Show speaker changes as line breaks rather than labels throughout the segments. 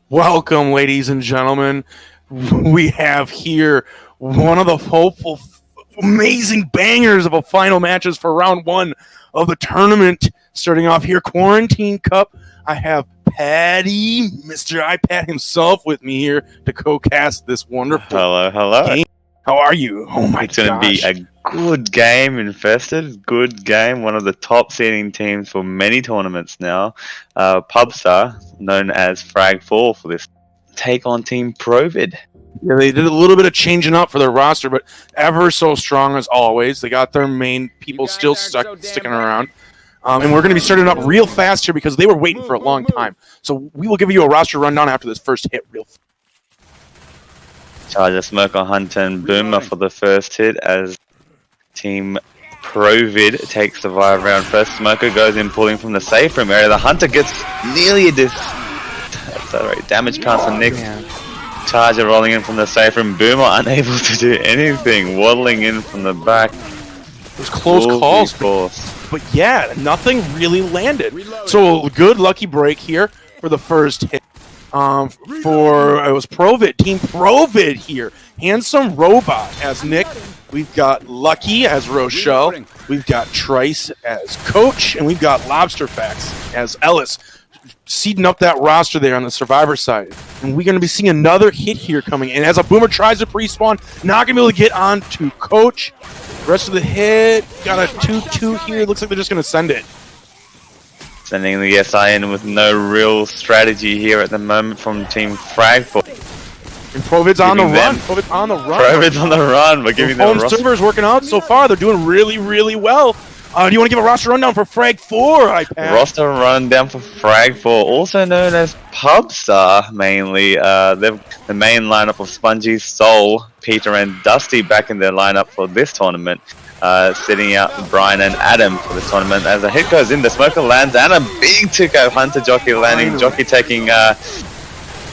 Welcome, ladies and gentlemen. We have here one of the hopeful, amazing bangers of a final matches for round one of the tournament. Starting off here, Quarantine Cup. I have Patty, Mr. iPad himself, with me here to co-cast this wonderful
Hello.
game. How are you? Oh my
It's going to be a good game, Infested. Good game. One of the top seeding teams for many tournaments now. Pubstar, known as frag4 for this, take on Team Provid.
Yeah, they did a little bit of changing up for their roster, but ever so strong as always. They got their main people still sticking around. And we're going to be starting up real fast here because they were waiting for a long time. So we will give you a roster rundown after this first hit real fast.
Charger, Smoker, Hunter, and Boomer for the first hit as Team Provid takes the Vive round first. Smoker goes in pulling from the safe room area. The Hunter gets nearly a damage count for Nick. Charger rolling in from the safe room. Boomer unable to do anything. Waddling in from the back.
It was close calls, but yeah, nothing really landed. So good lucky break here for the first hit. It was Provid, Team Provid here. Handsome Robot as Nick. We've got Lucky as Rochelle. We've got Trice as Coach, and we've got Lobsterfax as Ellis. Seeding up that roster there on the Survivor side. And we're going to be seeing another hit here coming. And as a Boomer tries to pre-spawn, not going to be able to get on to Coach. Rest of the hit, got a 2-2 here. Looks like they're just going to send it.
Sending the SI in with no real strategy here at the moment from Team frag4.
And Provid's on the run. Provid's on the run.
We're giving them a roster.
Home servers working out so far. They're doing really, really well. Do you want to give a roster rundown for frag4, iPad?
Roster rundown for frag4, also known as Pubstar, mainly. The main lineup of Spongy, Soul, Peter, and Dusty back in their lineup for this tournament. Sitting out Brian and Adam for the tournament. As a hit goes in, the Smoker lands, and a big tick-out Hunter Jockey landing. Jockey taking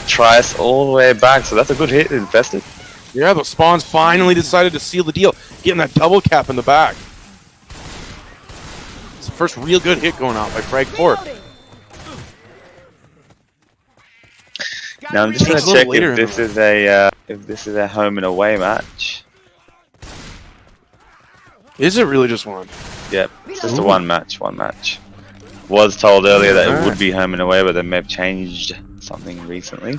Trice all the way back, so that's a good hit, Infested.
Yeah, the Spawns finally decided to seal the deal, getting that double cap in the back. It's the first real good hit going out by frag4.
Now I'm just going to check if this is a home and away match.
Is it really just one?
Yep, just a one match. Was told earlier that it would be home and away, but they may have changed something recently.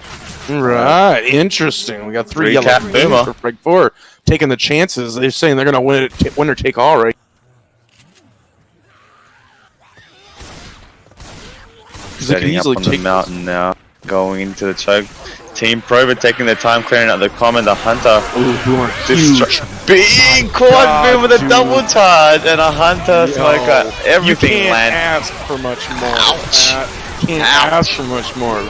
Right, interesting. We got three yellow Boomer for frag4 taking the chances. They're saying they're going to win it, winner take all, right?
Setting up on the mountain now, going into the choke. Team Provid taking their time clearing out the common. The Hunter.
Ooh, Boomer.
Big quad boom with a double charge and a Hunter Smoker. Everything
you can't
lands.
ask for much more.
Ouch.
Can't ask for much more.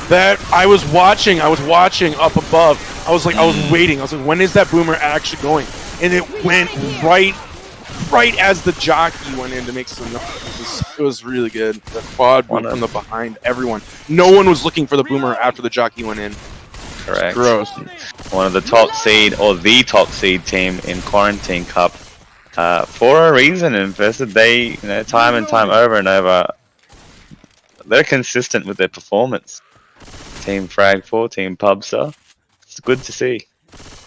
That I was watching up above. I was waiting. I was like, when is that Boomer actually going? And it went right as the jockey went in to make some noise. It was really good. The quad boom from the behind everyone. No one was looking for the Boomer after the jockey went in.
Correct.
Gross.
One of the top seed, or the top seed team in Quarantine Cup. For a reason, Infested. They, time and time over and over, they're consistent with their performance. Team frag4, Team Pubstar. It's good to see.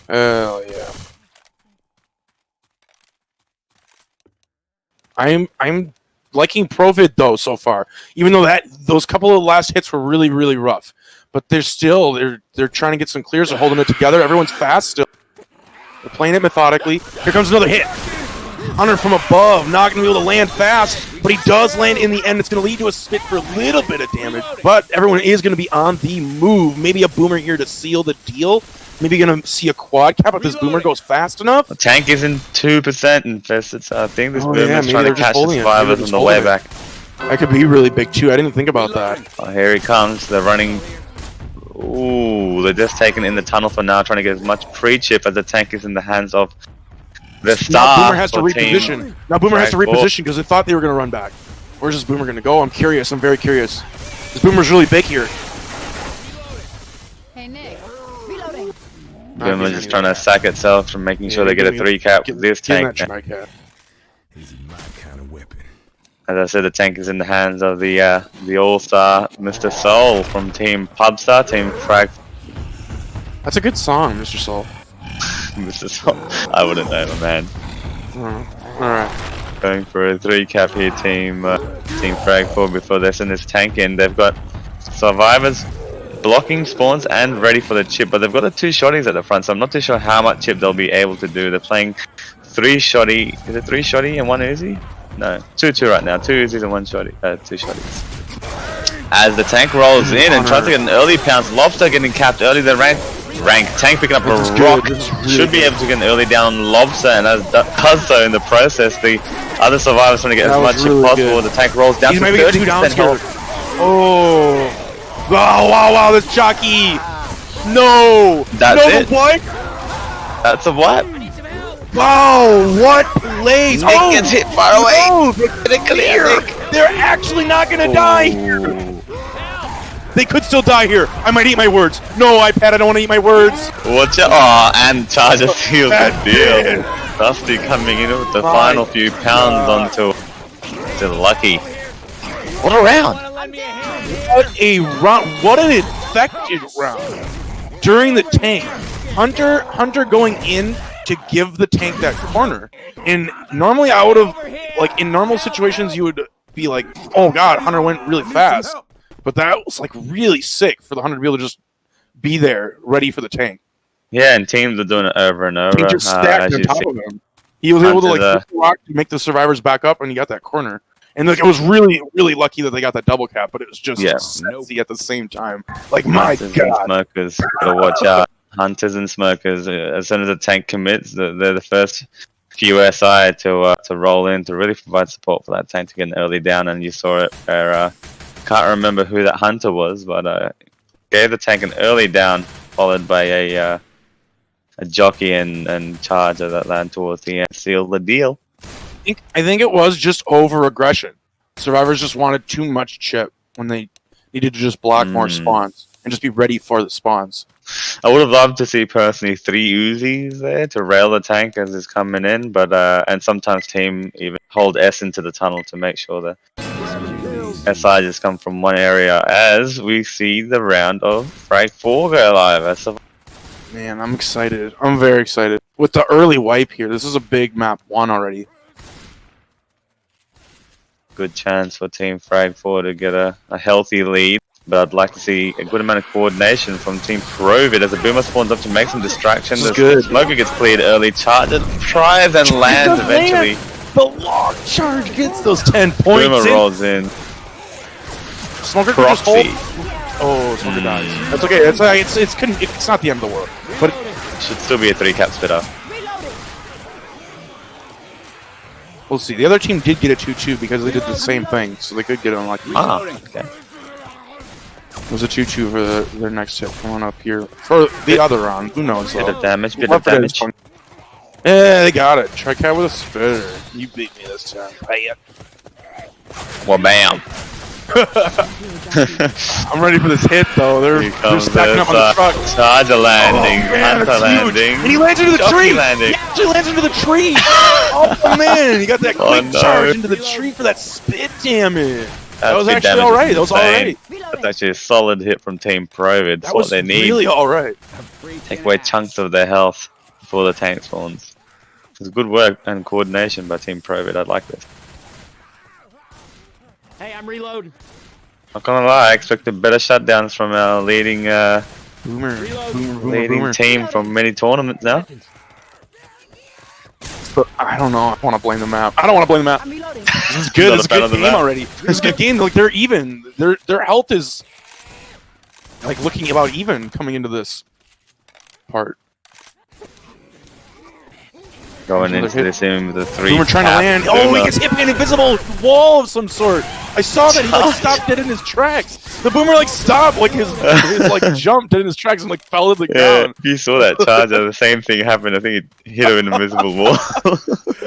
Oh yeah. I'm liking Provid though so far. Even though those couple of last hits were really, really rough. But they're trying to get some clears. They're holding it together. Everyone's fast still. They're playing it methodically. Here comes another hit. Hunter from above, not going to be able to land fast, but he does land in the end. It's going to lead to a spit for a little bit of damage, but everyone is going to be on the move. Maybe a Boomer here to seal the deal. Maybe going to see a quad cap if this Boomer goes fast enough.
The tank is in 2% Infested, so I think this Boomer is trying to catch the survivors on the way back.
That could be really big too. I didn't think about that.
Oh, here he comes. They're running. Ooh, they're just taking in the tunnel for now, trying to get as much pre-chip as the tank is in the hands of the star.
Now Boomer has to reposition. Now Boomer has to reposition because they thought they were going to run back. Where's this Boomer going to go? I'm curious. I'm very curious. This Boomer's really big here.
Hey Nick, reloading.
Boomer just trying to sack itself from making sure they get a 3 cap with this tank.
This is my
kind of weapon.
As I said, the tank is in the hands of the all-star Mr. Soul from Team Pubstar, Team Frag.
That's a good song, Mr. Soul.
Mr. Soul. I wouldn't know, my man.
Alright.
Going for a 3-cap here, Team Frag4 before they send this tank in. They've got survivors blocking spawns and ready for the chip, but they've got the 2 shotties at the front, so I'm not too sure how much chip they'll be able to do. They're playing 3 shotty. Is it 3 shotty and 1 Uzi? No, 2 right now. 2 Uzis and 1 shotty. 2 shotties. As the tank rolls in and tries to get an early pounce, Lobster getting capped early. The rank tank picking up a rock. Should be able to get an early down on Lobster, and as does so in the process, the other survivors trying to get as much as possible. The tank rolls down to 30% health.
Oh. Wow, this jockey! No!
That's
no,
it.
What?
That's a what?
Wow, what plays?
Nick gets hit far away.
No, they're actually not gonna die here. They could still die here. I might eat my words. No, iPad, I don't want to eat my words.
Watch out. Oh, and Charger seals the deal. Dusty coming in with the final few pounds onto Lucky. What a round.
What a round! What an infected round during the tank. Hunter going in to give the tank that corner. And normally I would have, like in normal situations, you would be like, "Oh God, Hunter went really fast." But that was like really sick for the Hunter to be able to just be there, ready for the tank.
Yeah, and teams are doing it over and over.
He just stacked on top of him. He was able to like rock to make the survivors back up, and he got that corner. And like, it was really, really lucky that they got that double cap, but it was just sexy at the same time. Like, my God.
Smokers, gotta watch out. Hunters and smokers. As soon as the tank commits, they're the first few SI to roll in to really provide support for that tank to get an early down. And you saw it where can't remember who that hunter was, but gave the tank an early down, followed by a jockey and charger that landed towards the end, sealed the deal.
I think it was just over aggression. Survivors just wanted too much chip when they needed to just block more spawns and just be ready for the spawns.
I would have loved to see personally 3 Uzis there to rail the tank as it's coming in, but and sometimes team even hold S into the tunnel to make sure that SI just come from one area as we see the round of frag4 go live.
Man, I'm excited. I'm very excited. With the early wipe here, this is a big map 1 already.
Good chance for Team Frag4 to get a healthy lead, but I'd like to see a good amount of coordination from Team Provid as the Boomer spawns up to make some distractions. The Smoker gets cleared early, Charger tries and lands eventually.
The long charge gets those 10 points.
Boomer rolls in.
Smoker can just hold. Oh, Smoker dies. That's okay. It's not the end of the world, but
it should still be a 3-cap spitter.
We'll see. The other team did get a 2-2 because they did the same thing, so they could get unlucky.
Ah, okay.
It was a 2-2 for their next hit going up here. For the other round, who knows?
Bit of damage, bit of damage.
Yeah, they got it. Tricat with a spitter. You beat me this time. Pay it.
Well, bam.
I'm ready for this hit, though. They're stacking up on the truck.
Charger landing, Hunter landing.
And he lands into the tree!
Landing.
He actually lands into the tree! Oh, man! He got that quick charge into the tree for that spit damage. That was actually alright. That was alright.
That's actually a solid hit from Team Provid. That's what they need.
Really alright.
Take away chunks of their health before the tank spawns. It's good work and coordination by Team Provid. I like this.
Hey, I'm reloading.
Not gonna lie, I expected better shutdowns from our leading
Boomer
team from many tournaments now.
But I don't know. I want to blame the map. I don't want to blame the map. This is good. It's a good game already. It's a good game. Like, they're even. Their health is like looking about even coming into this part.
Going into this in with a 3.
Boomer trying to land. Oh, he gets hit by an invisible wall of some sort. I saw that he like stopped dead in his tracks. The Boomer like stopped, like his like jumped dead in his tracks and like fell to the ground.
You saw that Charger. The same thing happened. I think it hit him in an invisible wall.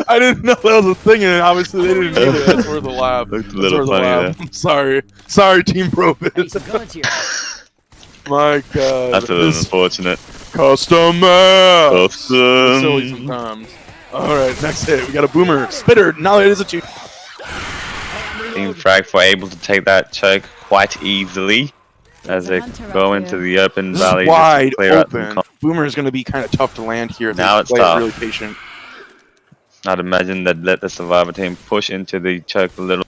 I didn't know that was a thing, and obviously they didn't either. That's worth a laugh.
Looked a little funny there.
I'm sorry, Team Provid. My God,
that's a little unfortunate.
Custom map.
Silly
sometimes. All right, next hit. We got a Boomer spitter. Now it is a 2.
Team frag4 able to take that choke quite easily as they go into the open valley.
Wide open. Boomer is going to be kind of tough to land here.
Now it's
play
tough.
Really patient.
I'd imagine they'd let the survivor team push into the choke a little.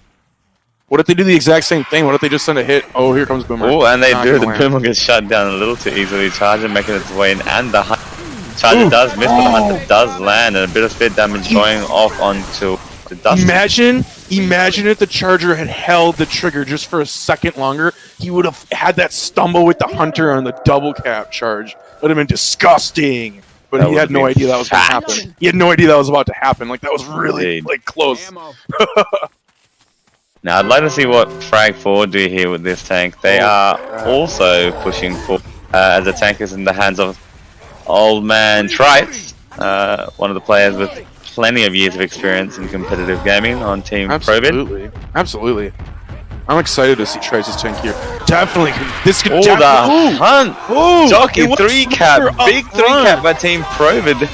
What if they do the exact same thing? What if they just send a hit? Oh, here comes Boomer.
Oh, and they do. The Boomer gets shut down a little too easily. Charger making its way in, and the Charger does miss, but the Hunter does land, and a bit of speed damage going off onto the Dusty.
Imagine if the Charger had held the trigger just for a second longer. He would have had that stumble with the Hunter on the double cap charge. Would have been disgusting. But he had no idea that was going to happen. He had no idea that was about to happen. Like, that was really close.
Now, I'd like to see what frag4 do here with this tank. They are also pushing for, as the tank is in the hands of old man Trites, one of the players with plenty of years of experience in competitive gaming on Team Provid.
Absolutely. I'm excited to see Trites' tank here. Definitely. This could
Hunt! Jockey 3-cap. Big 3-cap by Team Provid.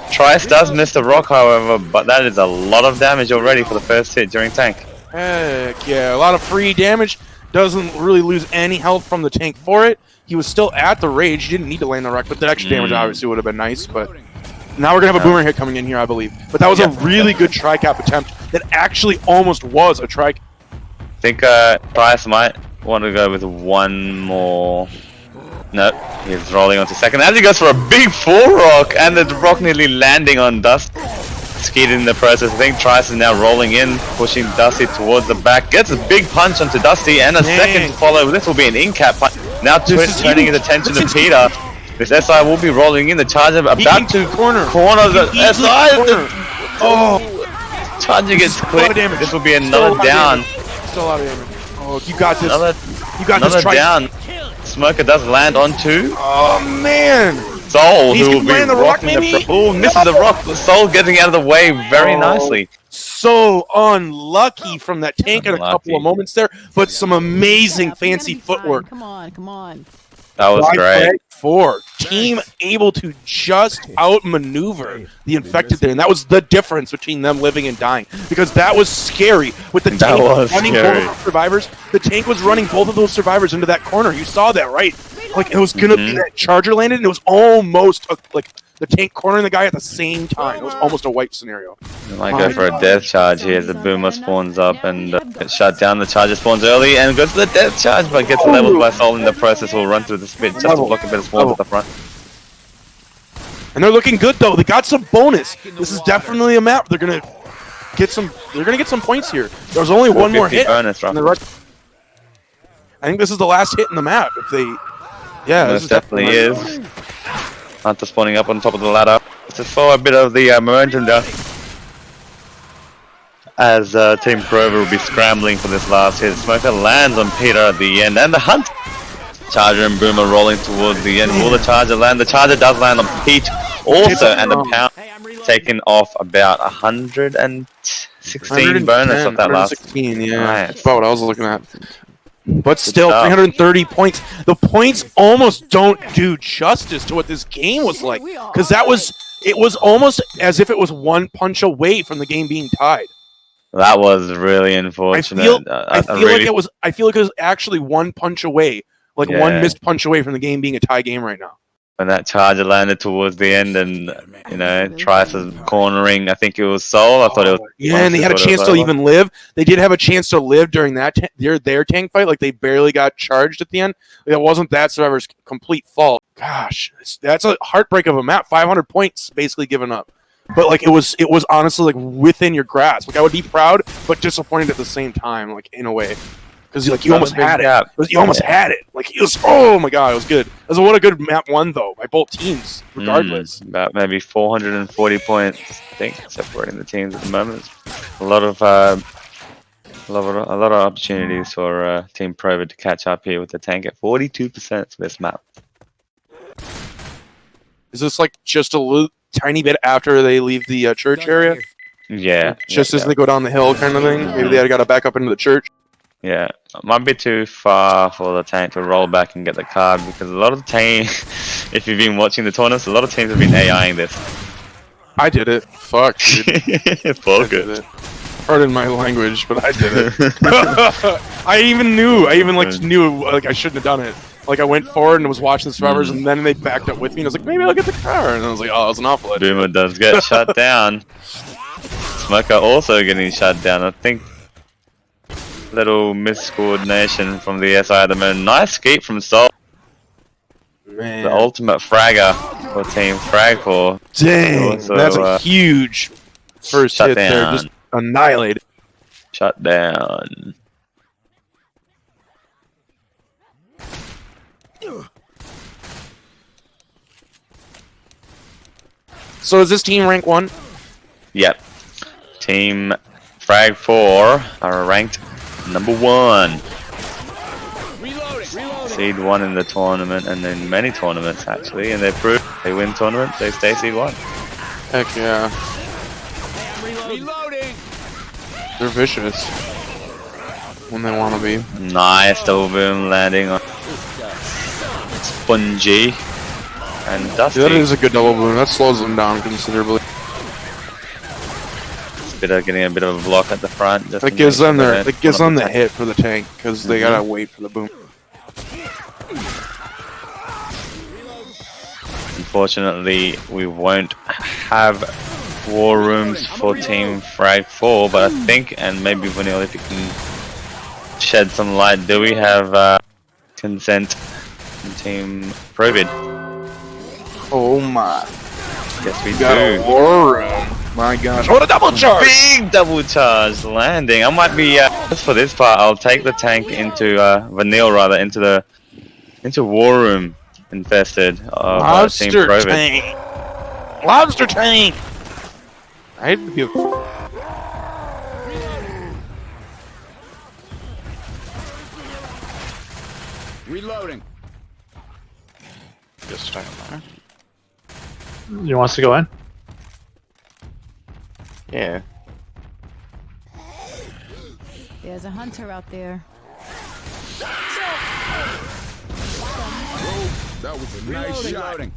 Trites does miss the rock, however, but that is a lot of damage already for the first hit during tank.
Heck yeah, a lot of free damage. Doesn't really lose any health from the tank for it. He was still at the rage. He didn't need to land the wreck, but the extra damage obviously would have been nice. But now we're going to have a boomer hit coming in here, I believe. But that was a really good tri-cap attempt that actually almost was a tri-cap.
I think Trice might want to go with one more. Nope, he's rolling onto second. As he goes for a big 4-rock, and the rock nearly landing on Dust. Skied in the process. I think Trice is now rolling in, pushing Dusty towards the back. Gets a big punch onto Dusty, and a second to follow. This will be an in-cap punch. Now Twitch turning his attention to Peter. This SI will be rolling in. The Charger about to corner the SI. Charger gets clipped. This will be another down.
Still a lot of damage. Oh, you got this.
Another down. Smoker does land on 2.
Oh man.
Soul, who will be rocking the misses the rock. The Soul getting out of the way very nicely.
So unlucky from that tank at a couple of moments there, but some amazing fancy footwork.
Come on.
That was great.
Team able to just outmaneuver the infected there, and that was the difference between them living and dying, because that was scary with the tank running both of those survivors. The tank was running both of those survivors into that corner. You saw that, right? Like, it was gonna be that Charger landed, and it was almost like the tank cornering the guy at the same time. It was almost a wipe scenario.
I might go for a death charge here as the Boomer spawns up and gets shut down. The Charger spawns early and goes to the death charge, but gets leveled by Soul in the process. Will run through the spit just to block a bit of spawns at the front.
And they're looking good though. They got some bonus. This is definitely a map. They're gonna get some. They're gonna get some points here. There's only one more hit.
Bonus,
I think this is the last hit in the map. If they,
this definitely is. Hunter spawning up on top of the ladder to slow a bit of the momentum down, as Team Provid will be scrambling for this last hit. Smoker lands on Peter at the end, and the Hunt. Charger and Boomer rolling towards the end. Will the Charger land? The Charger does land on Pete also, and the Pound taking off about 116 bonus of that last.
116, yeah.
Nice.
That's about what I was looking at. But still, 330 points. The points almost don't do justice to what this game was like, because it was almost as if it was one punch away from the game being tied.
That was really unfortunate.
I feel like it was actually one punch away, like one missed punch away from the game being a tie game right now.
When that Charger landed towards the end, and Trice was cornering, I think it was Soul. I thought it was.
Yeah, and they had a chance to even live. They did have a chance to live during that their tank fight. Like, they barely got charged at the end. It wasn't that survivor's complete fault. Gosh, that's a heartbreak of a map. 500 points basically given up. But like, it was honestly like within your grasp. Like, I would be proud but disappointed at the same time. Like, in a way. Because you almost had it. You almost had it. Like, he was. Oh my god, it was good. It was what a good map one though by both teams, regardless.
About maybe 440 points, I think, separating the teams at the moment. A lot of opportunities for Team Provid to catch up here with the tank at 42% for this map.
Is this like just a little tiny bit after they leave the church area?
Yeah.
Just as they go down the hill, kind of thing. Maybe they got to back up into the church.
Yeah, it might be too far for the tank to roll back and get the card, because a lot of the team, if you've been watching the tournaments, a lot of teams have been AIing this.
I did it. Fuck, dude.
It's all good.
Pardon my language, but I did it. I even knew like I shouldn't have done it. Like I went forward and was watching the survivors, and then they backed up with me, and I was like, maybe I'll get the car, and I was like, oh, it's an awful.
Boomer does get shut down. Smoker also getting shut down. I think little miscoordination from the SI at the moment. Nice escape from Sol.
Man.
The ultimate fragger for Team frag4.
Dang,
Also,
that's a huge first hit there, just annihilated.
Shut down.
So is this team rank 1?
Yep. Team frag4 are ranked number 1. Seed 1 in the tournament, and in many tournaments actually, and they prove they win tournaments, they stay seed 1.
Heck yeah. They're vicious when they want to be.
Nice double boom landing on Spongy and Dusty.
That is a good double boom. That slows them down considerably.
Getting a bit of a block at the front. Just
That gives them the hit for the tank because they gotta wait for the boom.
Unfortunately, we won't have war rooms for Team frag4, but I think, and maybe Vanilla, if you can shed some light, do we have consent from Team Provid?
Oh my!
Yes, we
Got a
do.
war room. My gosh! What a double charge!
Big double charge landing. I might be just for this part. I'll take the tank into Vanille rather into war room infested of Team
Lobster
Provid.
tank. Lobster tank. Right?
Reloading.
Just stand there.
You want us to go in?
Yeah.
There's a hunter out there.
That was a nice shot. Reloading.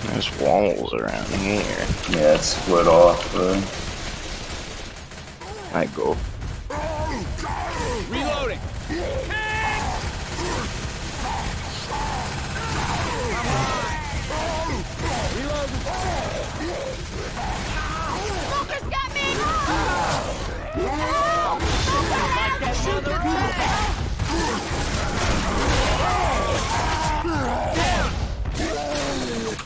There's walls around here.
Yeah, it's split off, bro.
I go.
Reloading.
Smoker's got me!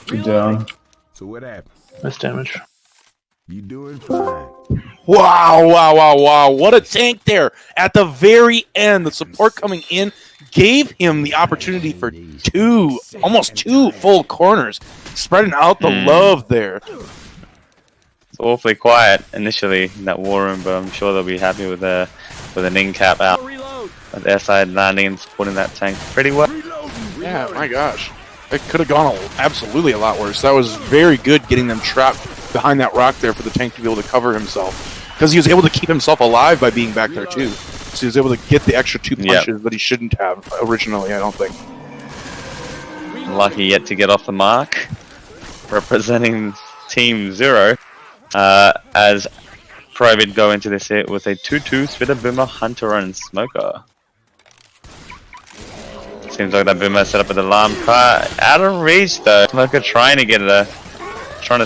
Good down.
So what happened?
Nice damage.
You doing fine.
Wow, wow, wow, wow. What a tank there. At the very end, the support coming in gave him the opportunity for almost two full corners, spreading out the love there.
It's awfully quiet initially in that war room, but I'm sure they'll be happy with an in-cap out. With their side landing and supporting that tank pretty well.
Yeah, my gosh. It could have gone absolutely a lot worse. That was very good getting them trapped behind that rock there for the tank to be able to cover himself. Because he was able to keep himself alive by being back there too. So he was able to get the extra 2 punches that he shouldn't have originally, I don't think.
Lucky yet to get off the mark. Representing Team 0. As Provid go into this hit with a 2-2 Spitter Boomer, Hunter and Smoker. Seems like that Boomer set up an alarm car. Out of reach though. Smoker trying to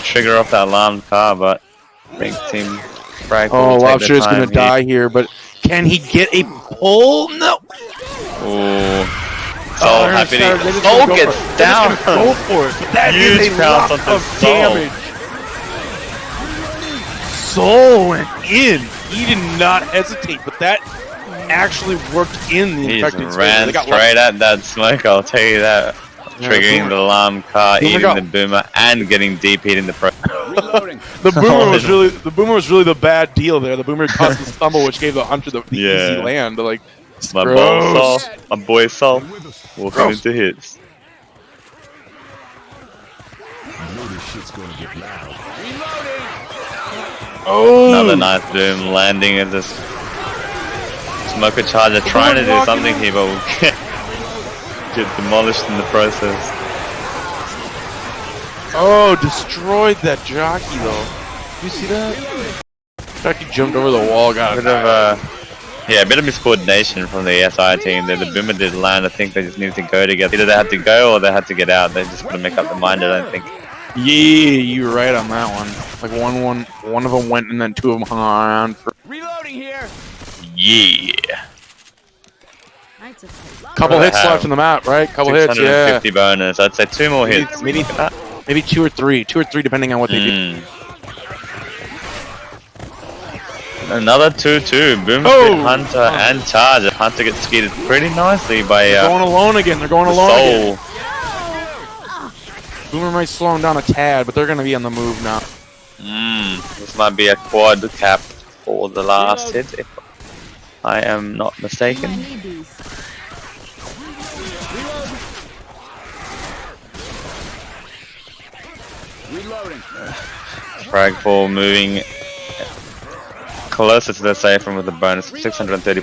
trigger off that alarmed car, but I think Team Frag will take
Lobster
their
is going to
time
die here, but can he get a pull? No.
Ooh. Soul happy to Soul gets down.
Go for it. That
Huge
is a
pounce
lot
onto
of
Soul.
damage. Soul went in. He did not hesitate, but that actually worked in the
He
infected
ran straight at that smoke, I'll tell you that. Triggering the alarm car, eating the Boomer, and getting DP'd in the pro.
The Boomer was really the bad deal there. The Boomer caused the stumble, which gave the Hunter the easy land. Like,
my boy Sol, walking into hits.
I know this shit's gonna get loud.
Oh!
Another nice boom landing as this Smoker Charger trying to do something here, but will get demolished in the process.
Oh, destroyed that jockey though. You see that? Jockey jumped over the wall, got
A bit of a bit of miscoordination from the SI team there. The boomer did land. I think they just needed to go together. Either they had to go or they had to get out. They just couldn't make up their mind, I don't think.
Yeah, you're right on that one. Like one of them went and then two of them hung around for
Reloading here.
Yeah.
couple hits left in the map, right? Couple hits, yeah.
650 bonus. I'd say 2 more hits.
Maybe 2 or 3, depending on what they do.
Another 2-2. Boom, Hunter and Charger. Hunter gets skidded pretty nicely by
They're going alone again. They're going alone
Soul.
again. Boomer might slow him down a tad, but they're going to be on the move now.
This might be a quad cap for the last hit, if I am not mistaken.
Reloading.
frag4 moving closer to the safe room with a bonus of 630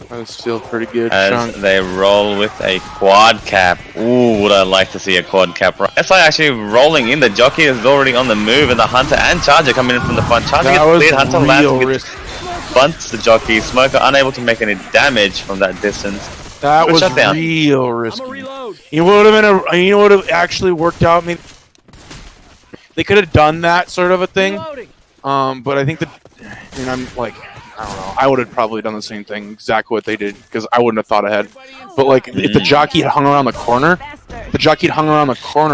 That's still pretty good
as
chunk.
they roll with a quad cap. Ooh, would I like to see a quad cap. SI actually rolling in. The jockey is already on the move, and the Hunter and Charger coming in from the front. Charger
That
gets
was
cleared, Hunter lands and
real
gets
risk.
bunts the jockey. Smoker unable to make any damage from that distance.
That was
Shut down.
real risky.
Reload.
You would have been you know what have actually worked out. Maybe they could have done that sort of a thing.
Reloading.
But I think that, I mean, I'm like, I don't know. I would have probably done the same thing, exactly what they did, because I wouldn't have thought ahead. But like, if the jockey had hung around the corner,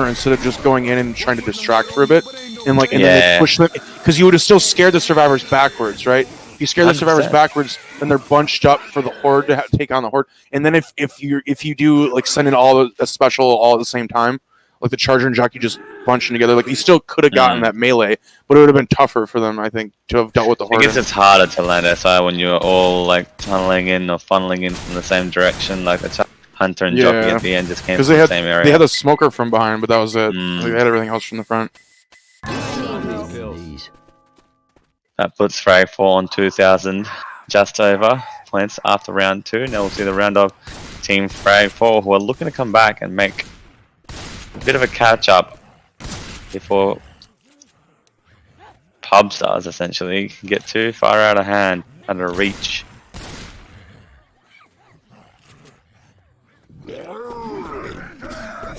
instead of just going in and trying to distract for a bit, and like, and then they push them, because you would have still scared the survivors backwards, right? If you scare the survivors
100%.
backwards, then they're bunched up for the horde to take on the horde. And then if you do like send in all a special all at the same time, like the Charger and jockey just bunching together, like you still could have gotten that melee, but it would have been tougher for them, I think, to have dealt with the
I
horde.
guess it's harder to land SI when you're all like tunneling in or funneling in from the same direction. Like the Hunter and jockey at the end just came from the same area.
They had a smoker from behind, but that was it. They had everything else from the front.
That puts frag4 on 2,000, just over points after round 2. Now we'll see the round of Team frag4, who are looking to come back and make a bit of a catch up before pub stars essentially can get too far out of hand, out of reach.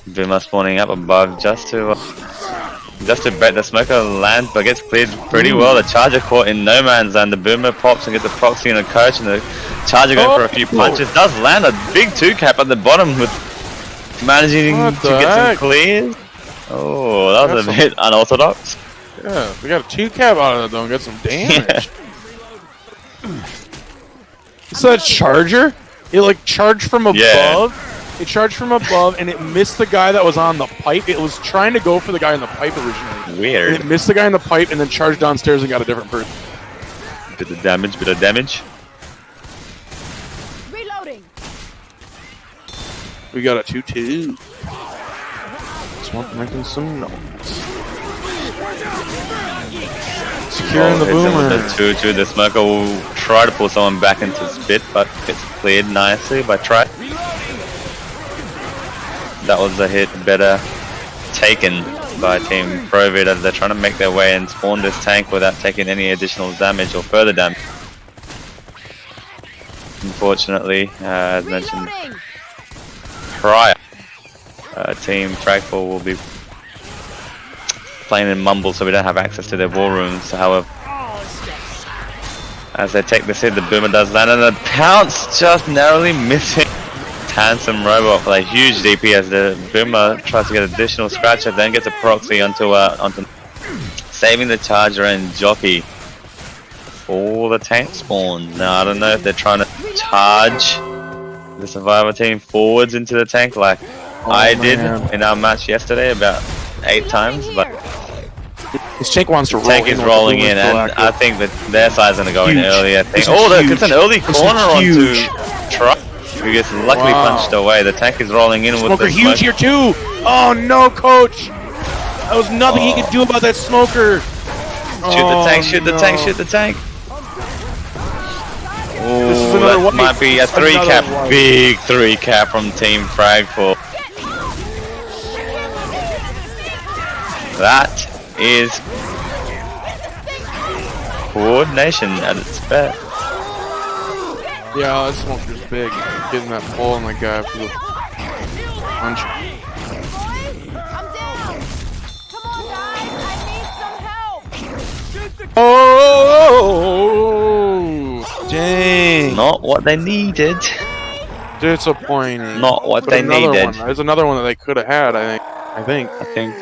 Boomer spawning up above just to bet the Smoker lands, but gets cleared pretty well. The Charger caught in no man's land. The Boomer pops and gets a proxy and a coach, and the Charger going for a few punches. Does land a big 2-cap at the bottom with managing to get some clears. Oh, that was a bit unorthodox.
Yeah, we got a 2-cap out of it though and got some damage. So that Charger, it like charged from above.
Yeah.
It charged from above and it missed the guy that was on the pipe. It was trying to go for the guy in the pipe originally.
Weird.
And it missed the guy in the pipe and then charged downstairs and got a different person.
Bit of damage, bit of damage.
Reloading.
We got a 2-2. Swamp making some noise. Securing the boomer.
The 2-2, the Smoker will try to pull someone back into spit, but gets cleared nicely by try. That was a hit better taken by Team Provid as they're trying to make their way and spawn this tank without taking any additional damage or further damage. Unfortunately, as mentioned prior, Team frag4 will be playing in Mumble, so we don't have access to their war rooms. However, as they take this hit, the Boomer does land, and the pounce just narrowly missing. Handsome robot for a huge DP as the Boomer tries to get additional scratcher, then gets a proxy onto saving the Charger and jockey for the tank spawn. Now I don't know if they're trying to charge the Survivor team forwards into the tank like I did in our match yesterday about 8 times, but
this tank wants to roll.
Tank is rolling in, and I think that their side's gonna go in early. I think. It's an early corner onto Truck, who gets luckily punched away. The tank is rolling in with
Smoker
the
huge here too. Oh no, coach! There was nothing he could do about that Smoker.
Shoot the tank, shoot the tank, shoot the tank.
This is
Ooh,
another
that
one.
might be a 3
Another
cap.
one.
Big 3 cap from Team frag4. That is coordination at its best.
Yeah, that smoker's big. Getting that pull on the guy for the punch.
I'm down. Come on, guys. I need some help.
Oh, dang.
Not what they needed.
Disappointing.
Not what
But
they
another
needed.
one. There's another one that they could have had, I think.
I think,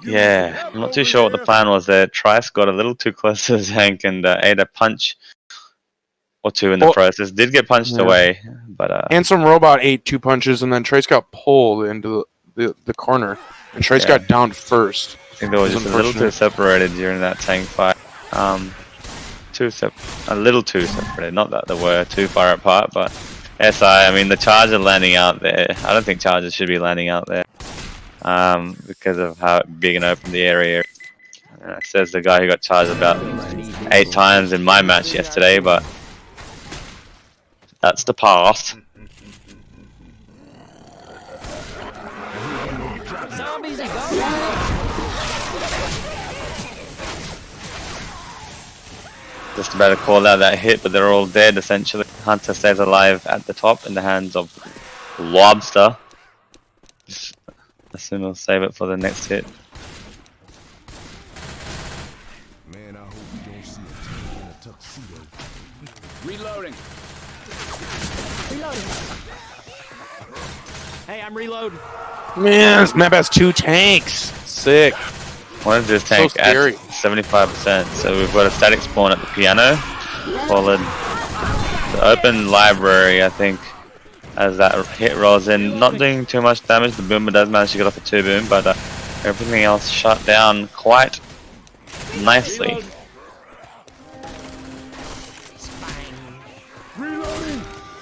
yeah, I'm not too sure what the plan was there. Trice got a little too close to the tank and ate a punch or 2 in the process. Did get punched away, but
Handsome Robot ate 2 punches, and then Trace got pulled into the corner, and Trace got downed first.
I think they were just a little too separated during that tank fight. A little too separated. Not that they were too far apart, but SI, I mean, the Charger landing out there. I don't think Chargers should be landing out there because of how big and open the area is. Says the guy who got charged about 8 times in my match yesterday, but that's the past. Just about to call out that hit, but they're all dead essentially. Hunter stays alive at the top in the hands of Lobster. Just assume he'll save it for the next hit.
Man, I hope we don't see a team in a tuxedo. Reloading.
Hey, I'm reloading.
Man, this map has 2 tanks. Sick.
One of this tank at
scary.
75%. So we've got a static spawn at the piano, followed the open library, I think, as that hit rolls in. Not doing too much damage. The boomer does manage to get off a 2 boom, but everything else shut down quite nicely.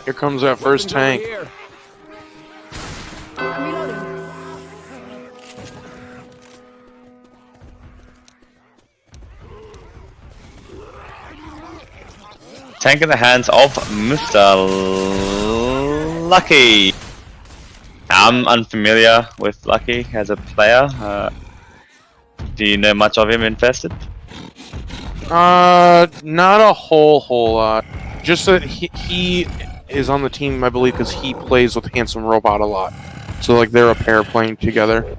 Here comes that first tank.
I'm reloading.
Tank in the hands of Mr. Lucky. I'm unfamiliar with Lucky as a player. Do you know much of him, Infested?
Not a whole lot. Just that he is on the team, I believe, because he plays with Handsome Robot a lot. So like they're a pair playing together.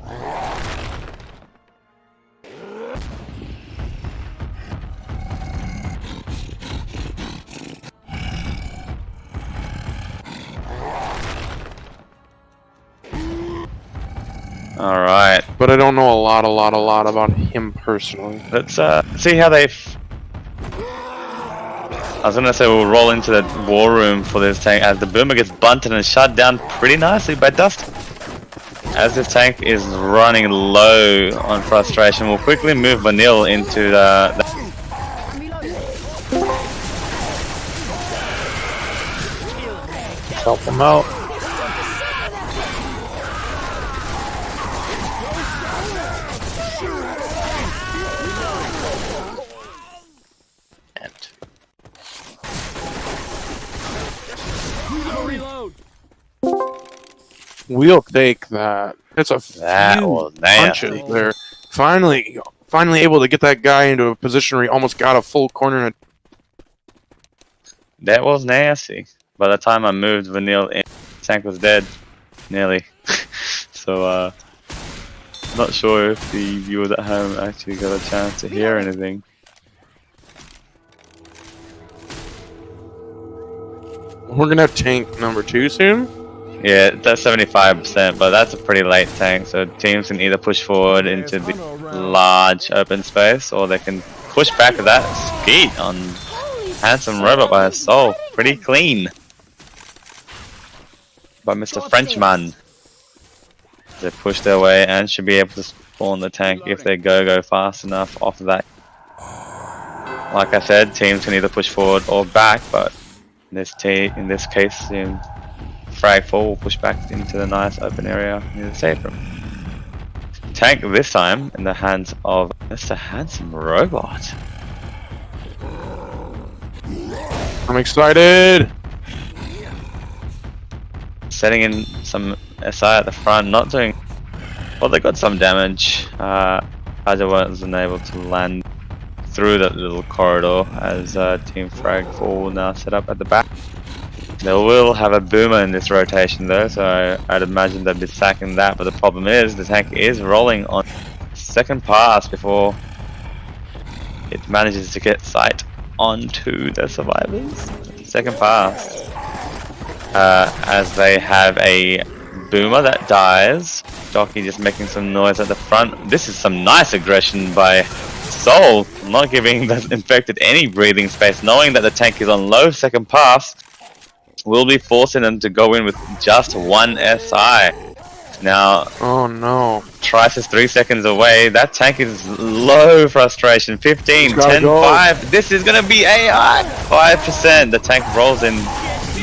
All right.
But I don't know a lot about him personally.
Let's see how they. I was gonna say we'll roll into the war room for this tank as the boomer gets bunted and shut down pretty nicely by Dusty. As this tank is running low on frustration, we'll quickly move Vanille into the
Help him out.
Reload.
We'll take that. That's a
That
few
was
punches
nasty.
there. Finally able to get that guy into a position where he almost got a full corner. And
That was nasty. By the time I moved Vanille in, tank was dead. Nearly. So, not sure if the viewers at home actually got a chance to hear anything.
we're gonna have tank number 2 soon.
Yeah, that's 75%, but that's a pretty late tank, so teams can either push forward into the large open space, or they can push back with that speed on Handsome Robot by his soul. Pretty clean. By Mr. Frenchman. They push their way and should be able to spawn the tank if they go fast enough off of that. Like I said, teams can either push forward or back, but in this case, frag4 will push back into the nice open area near the safe room. tank this time in the hands of Mr. Handsome Robot.
I'm excited.
Setting in some SI at the front, not doing well. They got some damage. Charger wasn't able to land through that little corridor as Team frag4 will now set up at the back. They will have a boomer in this rotation though, so I'd imagine they'd be sacking that, but the problem is the tank is rolling on second pass before it manages to get sight onto the survivors. Second pass. As they have a boomer that dies. Jockey just making some noise at the front. This is some nice aggression by Soul, not giving the infected any breathing space, knowing that the tank is on low second pass. Will be forcing them to go in with just one SI. Now,
Oh no.
Trice is 3 seconds away. That tank is low frustration. 15,
Gotta
10,
go.
5. This is gonna be AI. 5%. The tank rolls in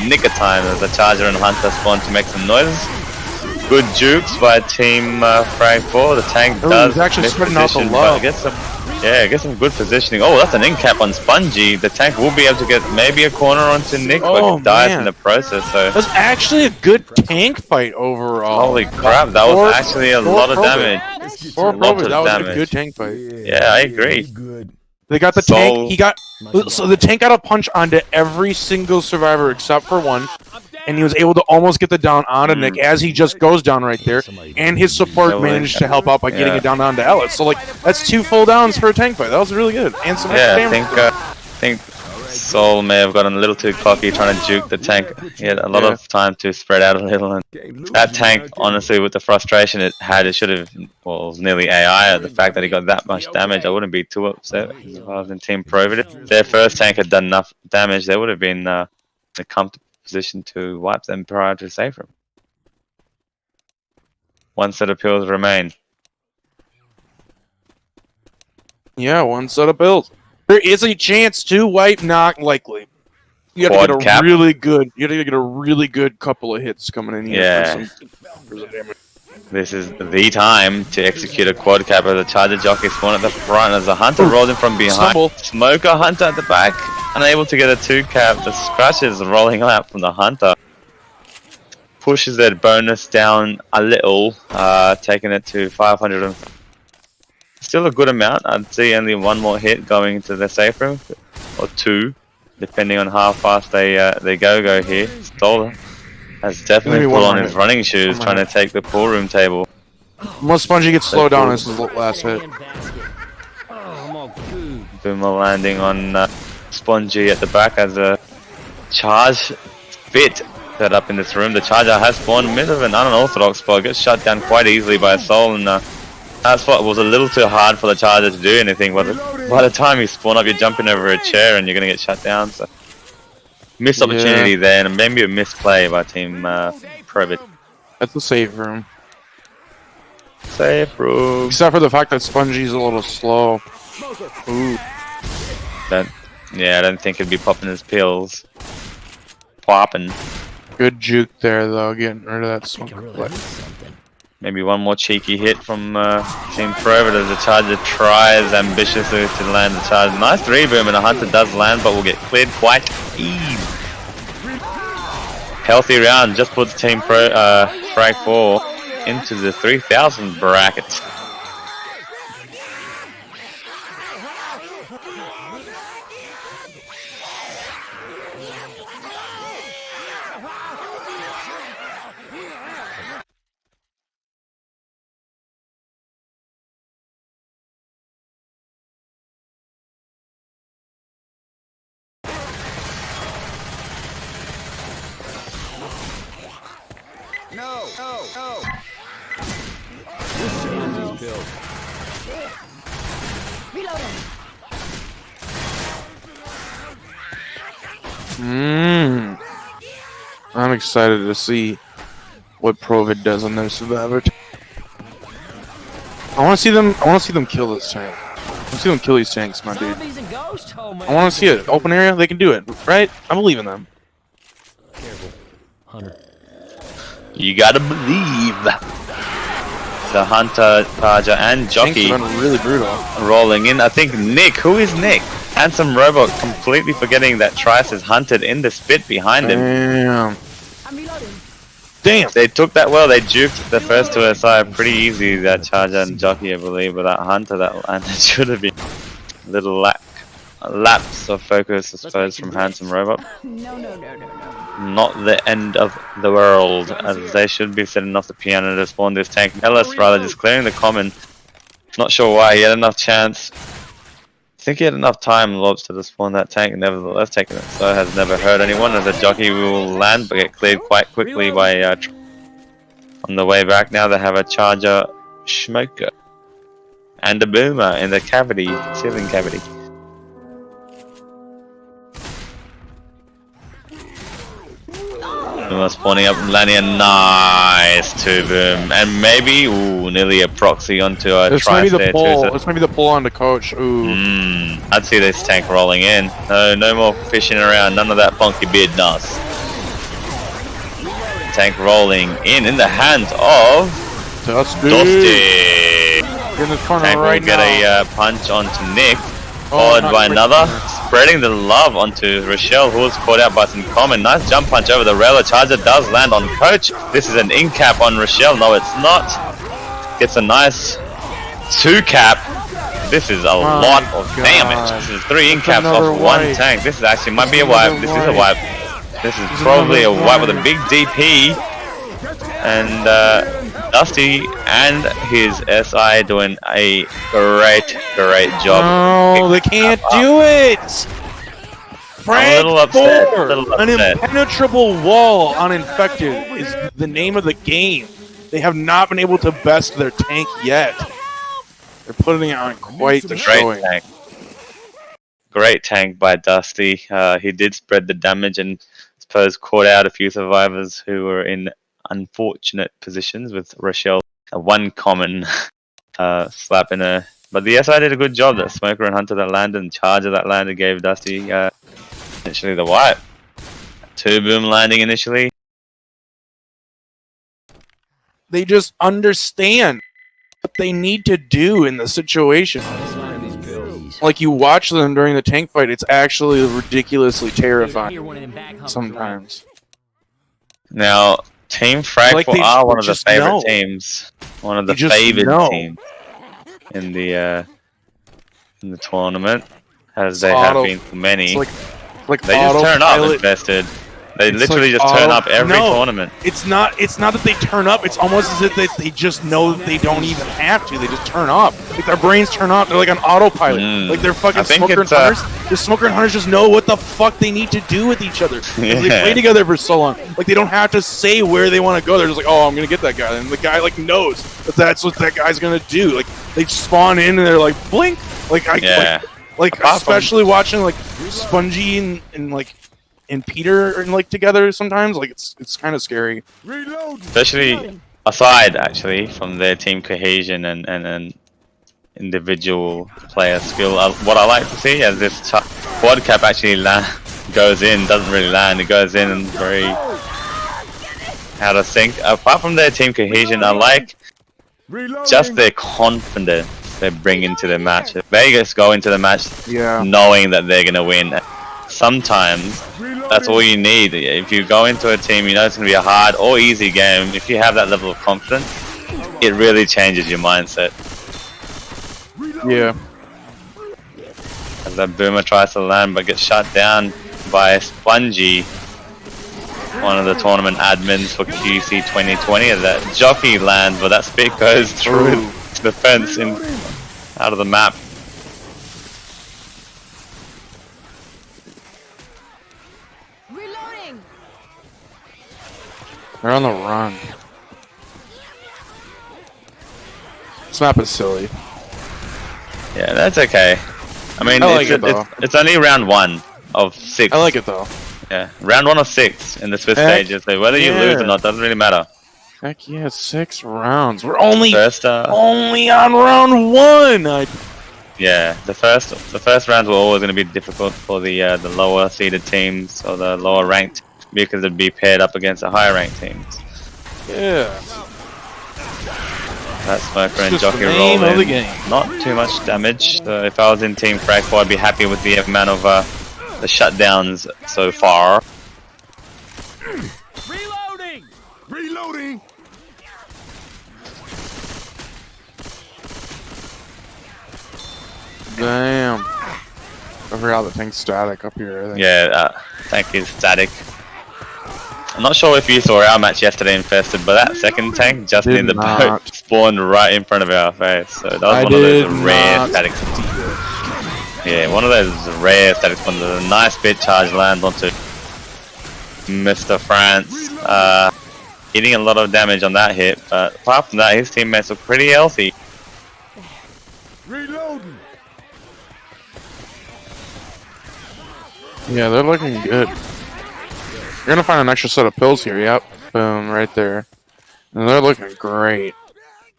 nick of time as the Charger and Hunter spawn to make some noises. Good jukes by Team frag4. The tank
Ooh,
does
he's actually
miss
spreading out the
position,
love.
but get some good positioning. Oh, that's an in cap on Spongy. The tank will be able to get maybe a corner onto Nick,
Oh,
but dies
man.
in the process. So,
That's actually a good tank fight overall.
holy crap, that was actually a lot of damage.
For
Lots
Provid,
of
that was
damage.
a good tank fight.
Yeah, I agree.
Good.
They got the
So-
tank. So the tank got a punch onto every single survivor except for one, and he was able to almost get the down onto Nick as he just goes down right there. And his support
Totally.
managed to help out by getting
Yeah.
it down onto Ellis. So like that's 2 full downs for a tank fight. That was really good. And some
Yeah,
extra damage.
I think Soul may have gotten a little too cocky trying to juke the tank. He had a lot
Yeah.
of time to spread out a little, and that tank, honestly, with the frustration it had, it should have, well, it was nearly AI. The fact that he got that much damage, I wouldn't be too upset if I was in Team Provid. If their first tank had done enough damage, they would have been in a comfortable position to wipe them prior to safe room. One set of pills remain.
Yeah, one set of builds. There is a chance to wipe, not likely. You have to
Quad
get a
cap.
really good. You have to get a really good couple of hits coming in here.
Yeah.
For some damage.
This is the time to execute a quad cap as the Charger jockey spawn at the front as the Hunter rolls in from behind.
Stumble.
Smoker Hunter at the back, unable to get a 2 cap. The scratches rolling out from the Hunter. Pushes that bonus down a little, taking it to 500. Still a good amount. I'd see only one more hit going into the safe room, or 2, depending on how fast they go here. Stoller has definitely
Maybe
put
one
on
more
his
hit.
running shoes,
One more
trying to
hit.
take the pool room table.
Once Spongy gets slowed down, this is the last hit.
Boomer landing on Spongy at the back as a charge fit set up in this room. The Charger has spawned a bit of an unorthodox spot, gets shut down quite easily by Soul, and that spot was a little too hard for the Charger to do anything. But by the time you spawn up, you're jumping over a chair and you're going to get shut down. So missed opportunity there, and maybe a misplay by Team Provid.
That's the safe room.
Safe room.
Except for the fact that Spongy's a little slow. Ooh.
Yeah, I don't think he'd be popping his pills. Popping.
Good juke there, though, getting rid of that smoke.
Maybe one more cheeky hit from Team Provid as the Charger tries ambitiously to land the charge. Nice 3-boom, and a Hunter does land, but will get cleared quite easy. Healthy round, just puts Team frag4 into the 3,000 bracket.
I'm excited to see what Provid does on their survivor. I want to see them. I want to see them kill this tank. I want to see them kill these tanks, my dude. I want to see it. Open area, they can do it, right? I believe in them.
You gotta believe. the Hunter, Charger, and Jockey
Tank's been really brutal.
rolling in. I think Nick, who is Nick? Handsome Robot, completely forgetting that Trice is hunted in the spit behind him.
Damn.
I'm reloading.
Damn.
They took that well. They juked the first two SI pretty easy. That Charger and Jockey, I believe, but that Hunter, that should have been a little lapse of focus, I suppose, from Handsome Robot.
No.
Not the end of the world, as they should be setting off the piano to spawn this tank. Ellis rather just clearing the common. Not sure why, he had enough chance. I think he had enough time, Lobster, to spawn that tank, nevertheless taking it so has never hurt anyone, as a Jockey will land but get cleared quite quickly by on the way back. Now they have a Charger Smoker and a Boomer in the cavity, ceiling cavity. Boomer spawning up, landing a nice 2-boom, and maybe, ooh, nearly a proxy onto a
This might be
Trice
the
there
pull.
too.
This might be the pull onto Coach. Ooh.
I'd see this tank rolling in. No more fishing around. None of that funky business. Tank rolling in the hands of
Dusty.
Dusty.
In the corner
Tank
right
will get
now.
a punch onto Nick,
Oh,
followed
not
by
quick
another.
corner.
Spreading the love onto Rochelle, who was caught out by some common. Nice jump punch over the rail. A Charger does land on Coach. This is an in cap on Rochelle. No, it's not. Gets a nice 2 cap. This is a lot of
God.
damage. This is 3 in caps
another
off one
wipe.
tank. This is actually might be a
another
wipe. This is a wipe. This is probably a wipe with a big DP. And Dusty and his SI doing a great job.
No, they can't do it.
I'm a little upset,
Frag4.
a little
An
upset.
impenetrable wall on infected is the name of the game. They have not been able to best their tank yet. They're putting on quite the
Great
showing.
tank. Great tank by Dusty. He did spread the damage and I suppose caught out a few survivors who were in unfortunate positions, with Rochelle a one common slap in her. But the SI did a good job. That Smoker and Hunter that landed and Charger that landed gave Dusty initially the wipe. 2-boom landing initially.
They just understand what they need to do in the situation. Like, you watch them during the tank fight, it's actually ridiculously terrifying sometimes.
Now, Team Frag4
Like, they
are one of the
just
favorite
know.
teams. One of the
You just
favored
know.
teams in the tournament, as
It's
they
auto-
have been for many.
It's like
They just turn up
autopilot.
invested. They
It's
literally
like
just turn up
auto-
every
No.
tournament.
It's not that they turn up. It's almost as if they just know that they don't even have to. They just turn up. Like, their brains turn up. They're like on autopilot. Like, they're
I
fucking
think
Smoker and
it's,
Hunters. The Smoker and Hunters just know what the fuck they need to do with each other. Like, they play together for so long. Like, they don't have to say where they want to go. They're just like, oh, I'm gonna get that guy, and the guy like knows that that's what that guy's gonna do. Like, they spawn in and they're like, blink. Like, like
Apart from-
especially watching like Spongy and like. And Peter and like together sometimes, like it's kind of scary.
Especially aside, actually, from their team cohesion and individual player skill. What I like to see is this quad cap actually goes in, doesn't really land. It goes in and very out of sync. Apart from their team cohesion, I like just their confidence they bring into the match. Vegas go into the match knowing that they're gonna win. Sometimes that's all you need. If you go into a team, you know it's going to be a hard or easy game. If you have that level of confidence, it really changes your mindset.
Yeah.
As that Boomer tries to land but gets shut down by Spongy, one of the tournament admins for QC 2020. As that Jockey lands, but that spit goes through the fence and out of the map.
Reloading.
They're on the run. This map is silly.
Yeah, that's okay. I mean,
I like it, though.
it's only round 1 of 6.
I like it though.
Yeah, round 1 of 6 in the Swiss
Heck
stages. So whether you lose or not doesn't really matter.
Heck yeah, 6 rounds. We're only
First,
only on round 1.
yeah, the first rounds were always going to be difficult for the lower seeded teams or the lower ranked, because it'd be paired up against the higher ranked teams.
Yeah.
That smoker and
It's just
jockey
the name
roll
of the
in.
game.
Not too much damage. So if I was in Team frag4, I'd be happy with the amount of the shutdowns so far.
Reloading! Reloading!
Damn. I forgot the tank's static up here. I think.
Yeah, tank is static. I'm not sure if you saw our match yesterday in Festive, but that second tank just
Did
in the boat
not.
spawned right in front of our face. So that was
I
one of those
did
rare
not
static. Yeah, one of those rare static ones. A nice bit charge lands onto Mr. France. Hitting a lot of damage on that hit, but apart from that, his teammates were pretty healthy.
Reloading!
Yeah, they're looking good. You're gonna find an extra set of pills here. Yep. Boom, right there. And they're looking great.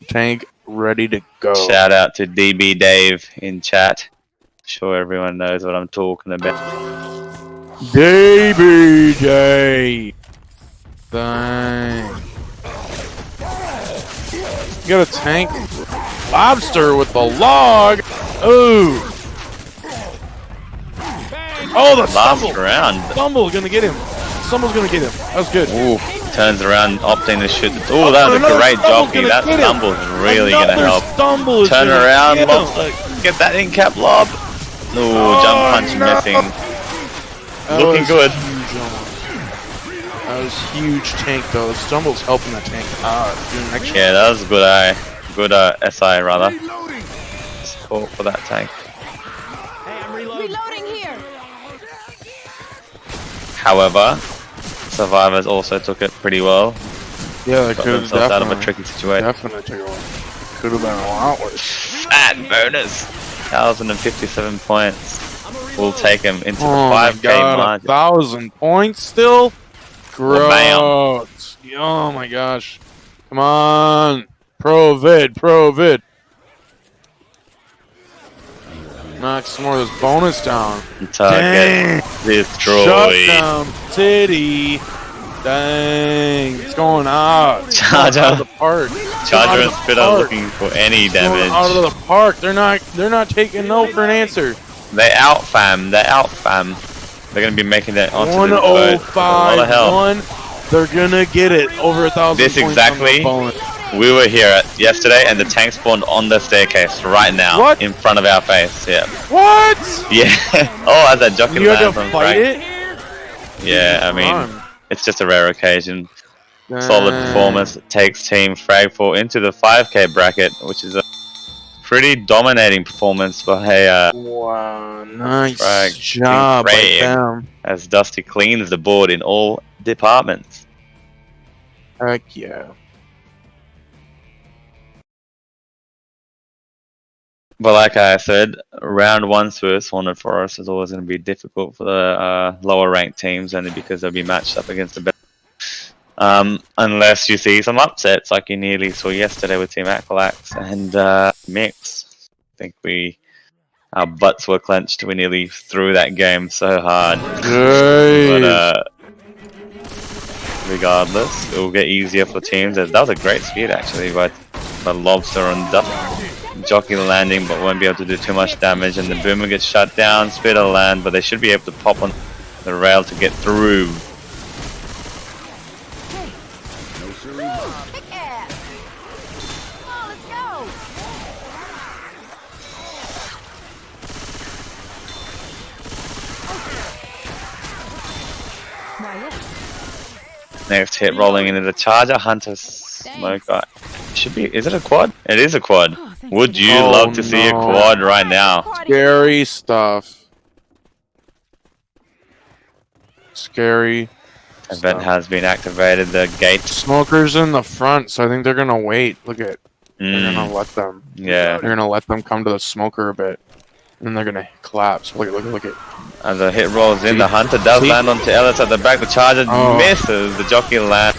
Tank ready to go.
Shout out to DB Dave in chat. Sure everyone knows what I'm talking about.
DBJ. Dang. You got a tank lobster with the log. Ooh. Oh, the stumble.
Last round.
Stumble's gonna get him. Stumble's gonna get him. That was good.
Ooh, turns around, opting to shoot. Oh, that was a
Another
great
stumble's
jockey.
gonna
That
get him.
stumble's really gonna
Another
help.
Stumble is
Turn
gonna
around,
get him.
get that in cap lob. Ooh, jump punch
no.
missing.
That
Looking
was
good.
huge almost. That was huge tank though. The Stumble's helping the tank out. Doing extra.
Yeah, that was a good eye. Good SI rather.
Reloading!
Support for that tank.
Reloading here.
However, survivors also took it pretty well.
Yeah, they
Got
could have
themselves out of a
definitely,
tricky situation.
definitely took it away. Could have been a lot worse.
Fat bonus. 1,057 points. We'll take him into the
Oh my
5k
god,
margin.
1,000 points still?
Bam.
Gross. Oh my gosh. Come on. Provid, Provid. Knock some more of this bonus down.
Target destroyed.
Shutdown titty. Dang. It's going out.
Charger.
Out of the park.
Charger and
Out of the
Spitter
park.
looking for any
Going out
damage.
of the park. They're not taking no for an answer.
They out fam. They're out fam. They're gonna be making that onto the boat. A lot of help.
105-1. They're gonna get it over 1,000
This
points
exactly.
on the bonus.
We were here yesterday, and the tank spawned on the staircase right now,
What?
in front of our face. Yeah.
What?
Yeah. Oh, as that jockey
You had to
lands on
fight
frag.
it?
Yeah, I mean,
Come
it's just a rare occasion.
on.
Solid
Dang.
performance. It takes Team frag4 into the 5k bracket, which is a pretty dominating performance for
Wow, nice
Frag.
job by
Frag.
them.
as Dusty cleans the board in all departments.
Heck yeah.
But like I said, round one versus Haunted Forest is always going to be difficult for the lower ranked teams, only because they'll be matched up against the best. Unless you see some upsets like you nearly saw yesterday with Team Aqualax and Mix. I think our butts were clenched. We nearly threw that game so hard. But regardless, it will get easier for teams. That was a great speed actually by Lobster and Duck. Jockey landing, but won't be able to do too much damage, and the Boomer gets shut down. Spitter land, but they should be able to pop on the rail to get through.
Kick ass. Come on, let's go. Not yet.
Next hit rolling into the Charger. Hunter Smoker. Should be. Is it a quad? It is a quad.
Oh, thanks
Would
for
you
Oh,
love to see a
no.
quad right now?
Scary stuff. Scary.
Event
stuff.
has been activated. The gate.
Smokers in the front, so I think they're gonna wait. Look at. They're gonna let them.
Yeah.
They're gonna let them come to the smoker a bit, and then they're gonna collapse. Look at.
As the hit rolls in, the Hunter does
See?
land onto Ellis at the back. The Charger
Oh.
misses. The jockey land.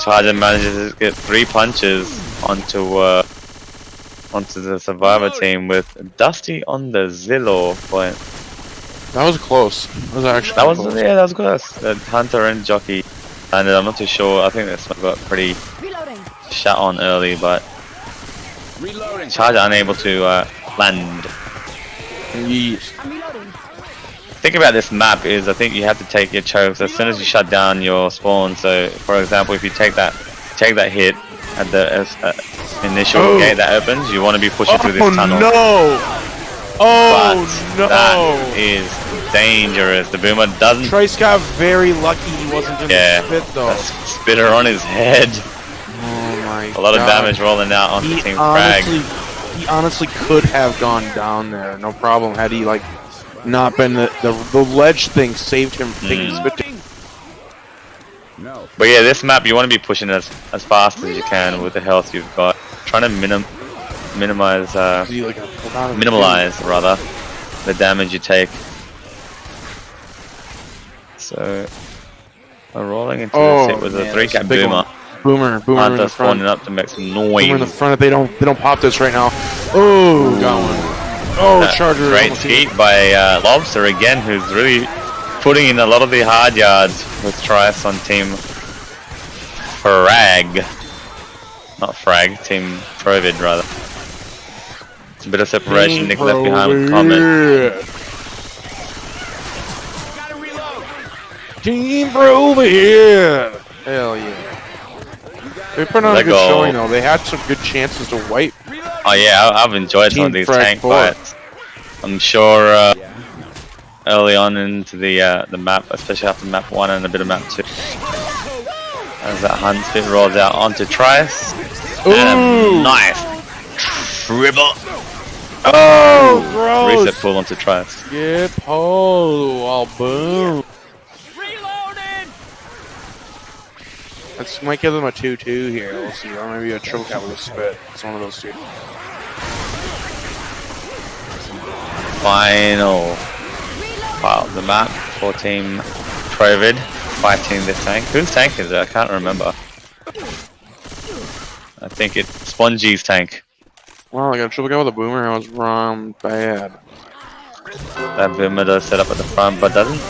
Charger manages to get 3 punches onto the Survivor team with Dusty on the Zillow point.
That was close. That was actually.
That was
close.
that was close. The Hunter and jockey landed. I'm not too sure. I think this one got pretty
Reloading.
shot on early, but Charger unable to land.
Yes.
I'm reloading.
Think about this map is I think you have to take your chokes as soon as you shut down your spawn. So for example, if you take that hit at the initial gate that opens, you want to be pushing through this tunnel.
No! Oh
But
no!
that is dangerous. The boomer doesn't.
Trice got very lucky he wasn't in the spit though.
A spitter on his head.
Oh my god.
A lot of damage rolling out onto Team Frag.
He honestly could have gone down there, no problem, had he like not been the ledge thing saved him from taking spit.
But yeah, this map you want to be pushing as fast as you can with the health you've got. Trying to minimize rather the damage you take. So we're rolling into this hit with a 3-cap boomer.
Boomer in
Hunter
the front.
spawning up to make some noise.
Boomer in the front. They don't pop this right now. Oh, got one. Oh, Charger.
Great heat by Lobster again, who's really putting in a lot of the hard yards with Trice on Team Frag. Not Frag, Team Provid rather. It's a bit of separation, Nick left behind with comment.
Team Provid! Hell yeah. They put on a good showing though. They had some good chances to wipe.
Oh yeah, I've enjoyed some of these tank
frag4.
fights. I'm sure early on into the map, especially after map 1 and a bit of map 2. As that Hunt spit rolls out onto Trice. And a nice triple.
Oh, gross!
Reset pull onto Trice.
Skip hole, all boom. Let's might give them a 2-2 here. We'll see. Or maybe a triple cap with a spit. It's one of those two.
Final part of the map for Team Provid fighting this tank. Whose tank is it? I can't remember. I think it's Spongy's tank.
Well, I got a triple cap with a boomer. I was wrong. Bad.
That boomer does set up at the front, but doesn't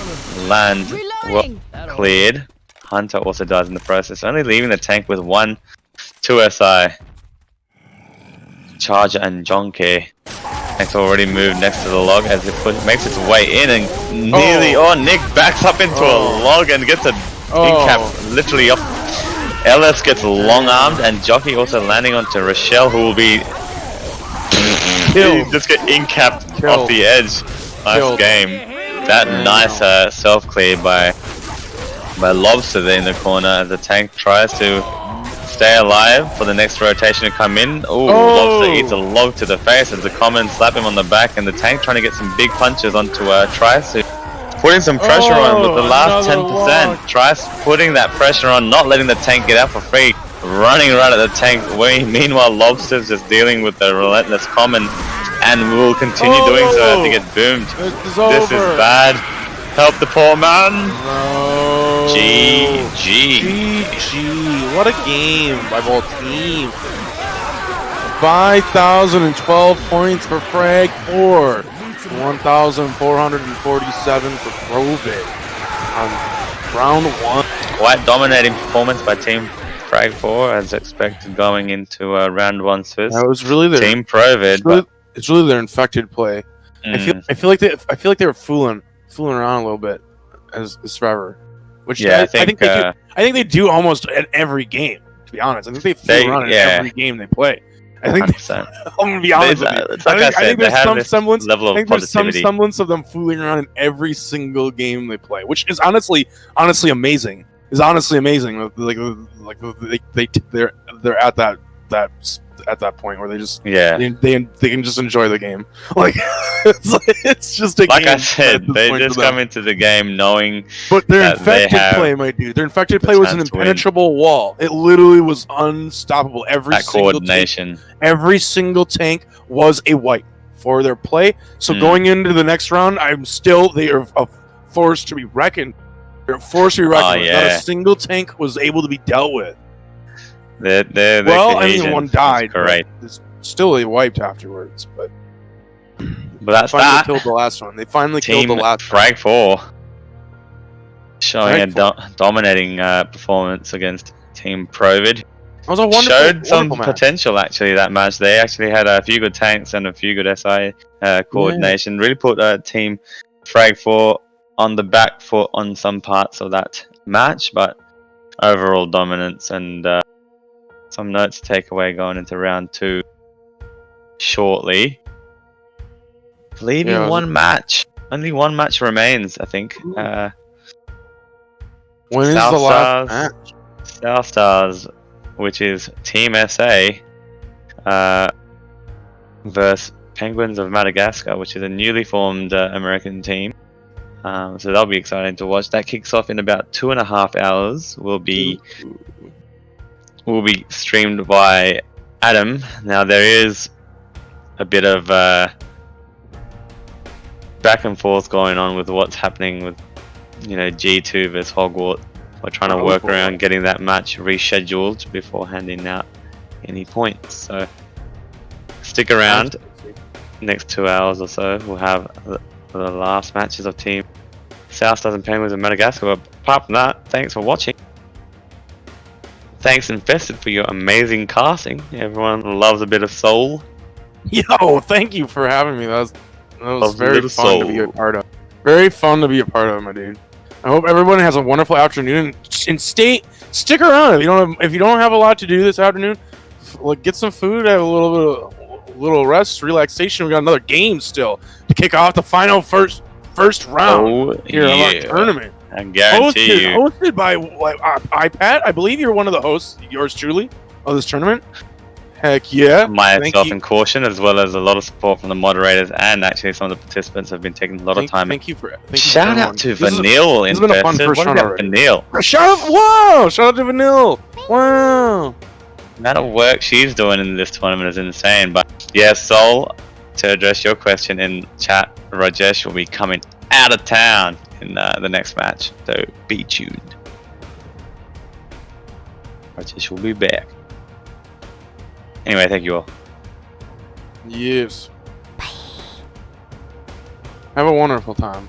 land. Well, cleared. Hunter also dies in the process, only leaving the tank with 2 SI. Charger and Jonke. Tank's already moved next to the log as it makes its way in and nearly. Nick backs up into a log and gets a in-cap literally up. LS gets long-armed and Jockey also landing onto Rochelle, who will be just get in-capped off the edge. Nice game. That nice self-clear by Lobster there in the corner as the tank tries to stay alive for the next rotation to come in. Ooh, Lobster eats a log to the face as the common slap him on the back, and the tank trying to get some big punches onto Trice, putting some pressure on with the last 10%. Trice putting that pressure on, not letting the tank get out for free, running right at the tank. Meanwhile, Lobster's just dealing with the relentless common and will continue doing so as they get boomed. This is bad. Help the poor man.
No.
GG.
GG. What a game by both teams. 5,012 points for frag4. 1,447 for Provid on round 1.
Quite dominating performance by Team frag4 as expected going into round 1 Swiss.
That was really their
Team Provid.
It's really their infected play. I feel like they were fooling around a little bit as forever. Which I think they do almost at every game. To be honest, I think they fool around in every game they play. I think I'm gonna be honest with you. I think there's some semblance. I think there's some semblance of them fooling around in every single game they play, which is honestly amazing. Is honestly amazing. Like they're at that point where they just they can just enjoy the game. Like it's just a
like
game.
I said, they just come into the game knowing.
But their infected play, my dude, their infected play was an impenetrable wall. It literally was unstoppable. Every single tank was a wipe for their play. So going into the next round, they are forced to be reckoned. They're forced to be reckoned with. Not a single tank was able to be dealt with. One died. Correct. Still, they wiped afterwards, but
that's
that. Killed the last one. They finally killed the last
frag4, showing a dominating performance against Team Provid.
was a wonderful,
showed some
wonderful match.
potential actually. That match, they actually had a few good tanks and a few good SI coordination. Really put team frag4 on the back foot on some parts of that match, but overall dominance and some notes to take away going into round 2 shortly. Leaving
Yeah,
one match. Only one match remains, I think.
when is
South
the last
Stars,
match?
South Stars, which is Team SA versus Penguins of Madagascar, which is a newly formed American team. So that'll be exciting to watch. That kicks off in about 2.5 hours. Will be streamed by Adam. Now there is a bit of back and forth going on with what's happening with G2 versus Hogwarts. We're trying to work around getting that match rescheduled before handing out any points. So stick around. Next 2 hours or so, we'll have the last matches of Team South Stars and Penguins of Madagascar. But apart from that, thanks for watching. Thanks Infested for your amazing casting. Everyone loves a bit of soul.
Yo, thank you for having me. That was very fun
soul.
to be a part of. Very fun to be a part of, my dude. I hope everyone has a wonderful afternoon and stick around. If you don't have a lot to do this afternoon, get some food, have a little rest, relaxation. We got another game still to kick off the final first round here of our tournament.
I guarantee you.
Hosted by iPad. I believe you're one of the hosts, yours truly, of this tournament. Heck yeah.
Myself and Caution, as well as a lot of support from the moderators, and actually some of the participants have been taking a lot of time.
Thank you for
Shout out to Vanille.
This has been a fun first round already.
Vanille.
Shout out to Vanille. Wow.
The amount of work she's doing in this tournament is insane. But yeah, Sol, to address your question in chat, Rajesh will be coming out of town in the next match, so be tuned. Rajesh will be back. Anyway, thank you all.
Yes. Have a wonderful time.